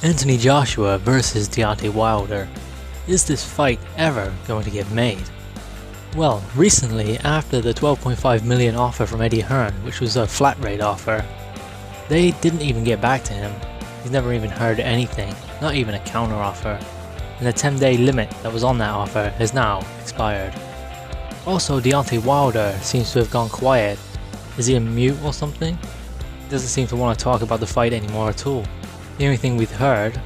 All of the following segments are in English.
Anthony Joshua versus Deontay Wilder. Is this fight ever going to get made? Well, recently, after the $12.5 million offer from Eddie Hearn, which was a flat rate offer, they didn't even get back to him. He's never even heard anything, not even a counter offer. And the 10-day limit that was on that offer has now expired. Also, Deontay Wilder seems to have gone quiet. Is he a mute or something? He doesn't seem to want to talk about the fight anymore at all. The only thing we've heard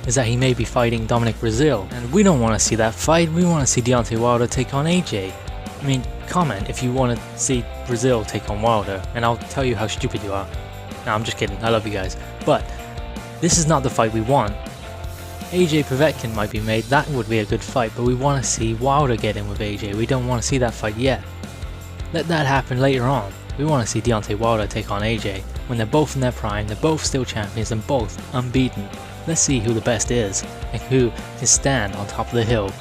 is that he may be fighting Dominic Breazeale, and we don't want to see that fight. We want to see Deontay Wilder take on AJ. I mean, comment if you want to see Breazeale take on Wilder, and I'll tell you how stupid you are. No, I'm just kidding, I love you guys. But this is not the fight we want. AJ Povetkin might be made, that would be a good fight, but we want to see Wilder get in with AJ. We don't want to see that fight yet. Let that happen later on. We want to see Deontay Wilder take on AJ when they're both in their prime, they're both still champions and both unbeaten. Let's see who the best is and who can stand on top of the hill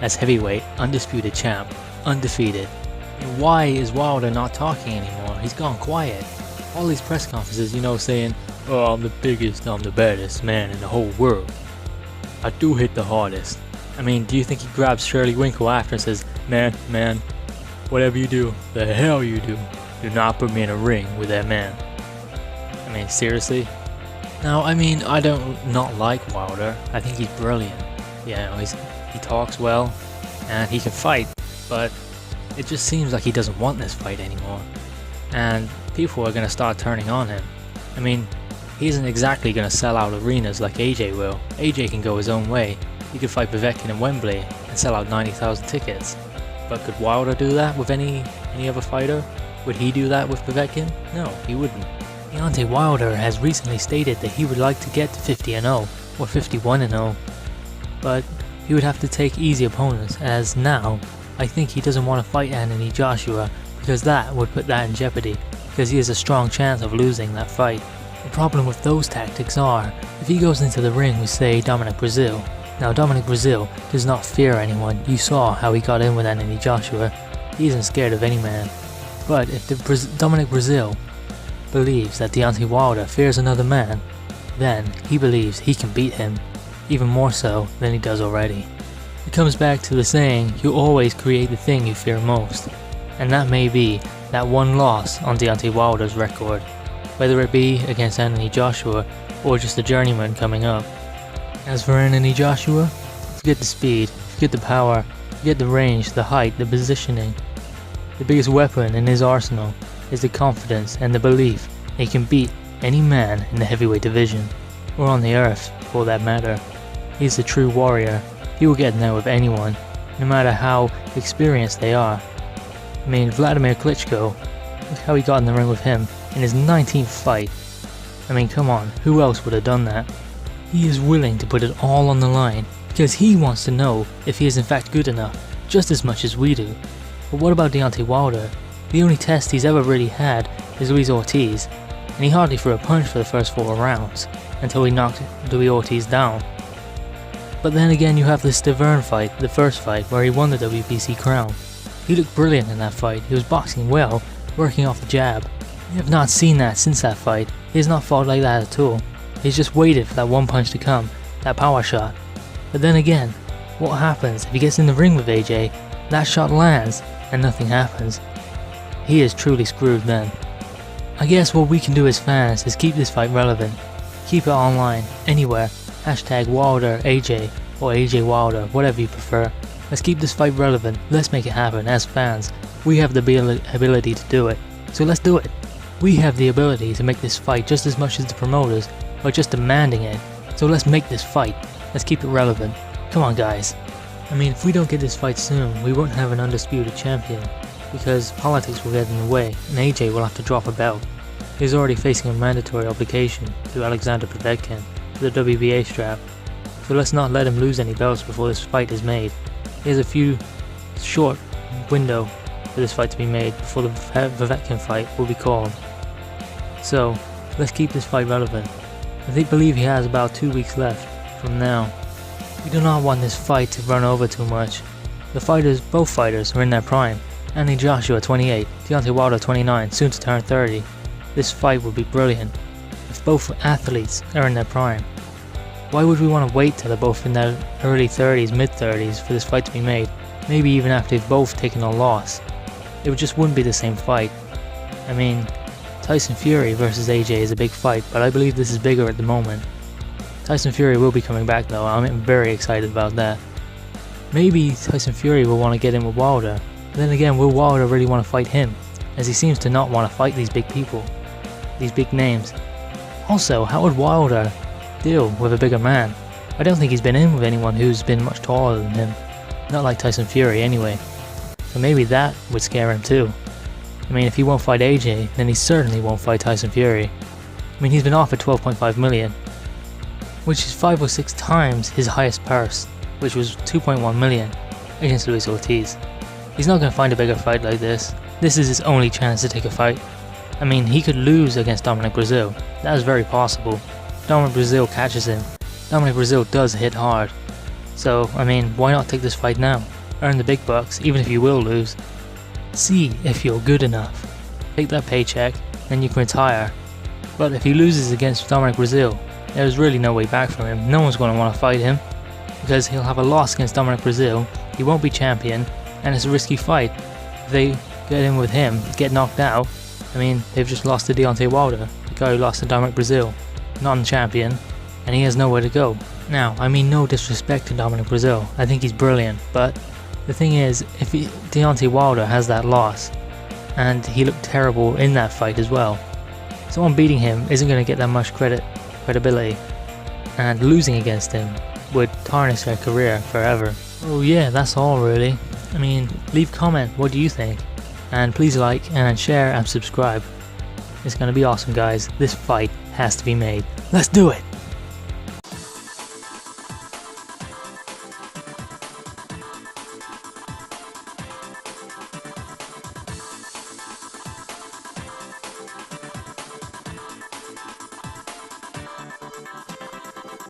as heavyweight undisputed champ, undefeated. And why is Wilder not talking anymore? He's gone quiet. All these press conferences, saying, "Oh, I'm the biggest, I'm the baddest man in the whole world. I do hit the hardest." I mean, do you think he grabs Shirley Winkle after and says, man, whatever you do, the hell you do not put me in a ring with that man"? I mean, seriously? Now, I mean, I don't not like Wilder. I think he's brilliant. He talks well, and he can fight, but it just seems like he doesn't want this fight anymore. And people are going to start turning on him. I mean, he isn't exactly going to sell out arenas like AJ will. AJ can go his own way. He could fight Povetkin in Wembley and sell out 90,000 tickets. But could Wilder do that with any other fighter? Would he do that with Povetkin? No, he wouldn't. Deontay Wilder has recently stated that he would like to get to 50-0 or 51-0, but he would have to take easy opponents, as now I think he doesn't want to fight Anthony Joshua because that would put that in jeopardy, because he has a strong chance of losing that fight. The problem with those tactics are, if he goes into the ring with, say, Dominic Breazeale. Now, Dominic Breazeale does not fear anyone. You saw how he got in with Anthony Joshua. He isn't scared of any man. But if Dominic Breazeale believes that Deontay Wilder fears another man, then he believes he can beat him, even more so than he does already. It comes back to the saying, you always create the thing you fear most, and that may be that one loss on Deontay Wilder's record, whether it be against Anthony Joshua or just a journeyman coming up. As for Anthony Joshua, forget the speed, forget the power, forget the range, the height, the positioning. The biggest weapon in his arsenal is the confidence and the belief he can beat any man in the heavyweight division, or on the earth for that matter. He's a true warrior. He will get in there with anyone, no matter how experienced they are. I mean, Vladimir Klitschko, look how he got in the ring with him in his 19th fight. I mean, come on, who else would have done that? He is willing to put it all on the line, because he wants to know if he is in fact good enough, just as much as we do. But what about Deontay Wilder? The only test he's ever really had is Luis Ortiz, and he hardly threw a punch for the first 4 rounds, until he knocked Luis Ortiz down. But then again, you have the Stavern fight, the first fight, where he won the WBC crown. He looked brilliant in that fight. He was boxing well, working off the jab. We have not seen that since that fight. He has not fought like that at all. He's just waited for that one punch to come, that power shot. But then again, what happens if he gets in the ring with AJ, that shot lands, and nothing happens? He is truly screwed then. I guess what we can do as fans is keep this fight relevant. Keep it online, anywhere. Hashtag Wilder AJ, or AJ Wilder, whatever you prefer. Let's keep this fight relevant. Let's make it happen as fans. We have the ability to do it, so let's do it. We have the ability to make this fight just as much as the promoters are just demanding it. So let's make this fight. Let's keep it relevant. Come on, guys. I mean, if we don't get this fight soon, we won't have an undisputed champion, because politics will get in the way and AJ will have to drop a belt. He's already facing a mandatory obligation to Alexander Povetkin for the WBA strap, so let's not let him lose any belts before this fight is made. He has a few short window for this fight to be made before the Povetkin fight will be called. So let's keep this fight relevant. I believe he has about 2 weeks left from now. We do not want this fight to run over too much. Both fighters are in their prime. Anthony Joshua 28, Deontay Wilder 29, soon to turn 30. This fight would be brilliant if both athletes are in their prime. Why would we want to wait till they're both in their early 30s, mid 30s for this fight to be made? Maybe even after they've both taken a loss. It just wouldn't be the same fight. I mean, Tyson Fury versus AJ is a big fight, but I believe this is bigger at the moment. Tyson Fury will be coming back though, I'm very excited about that. Maybe Tyson Fury will want to get in with Wilder. Then again, will Wilder really want to fight him? As he seems to not want to fight these big people. These big names. Also, how would Wilder deal with a bigger man? I don't think he's been in with anyone who's been much taller than him. Not like Tyson Fury anyway. So maybe that would scare him too. I mean, if he won't fight AJ, then he certainly won't fight Tyson Fury. I mean, he's been offered 12.5 million, which is 5 or 6 times his highest purse, which was 2.1 million against Luis Ortiz. He's not going to find a bigger fight like this. This is his only chance to take a fight. I mean, he could lose against Dominic Breazeale. That is very possible. Dominic Breazeale catches him. Dominic Breazeale does hit hard. So, I mean, why not take this fight now? Earn the big bucks, even if you will lose. See if you're good enough. Take that paycheck, then you can retire. But if he loses against Dominic Breazeale, there's really no way back from him. No one's going to want to fight him, because he'll have a loss against Dominic Breazeale, he won't be champion, and it's a risky fight. If they get in with him, get knocked out, I mean, they've just lost to Deontay Wilder, the guy who lost to Dominic Breazeale, non-champion, and he has nowhere to go. Now, I mean no disrespect to Dominic Breazeale, I think he's brilliant, but the thing is, if Deontay Wilder has that loss, and he looked terrible in that fight as well, someone beating him isn't going to get that much credibility, and losing against him would tarnish their career forever. Oh yeah, that's all really. I mean, leave a comment, what do you think? And please like and share and subscribe. It's gonna be awesome guys, this fight has to be made. Let's do it!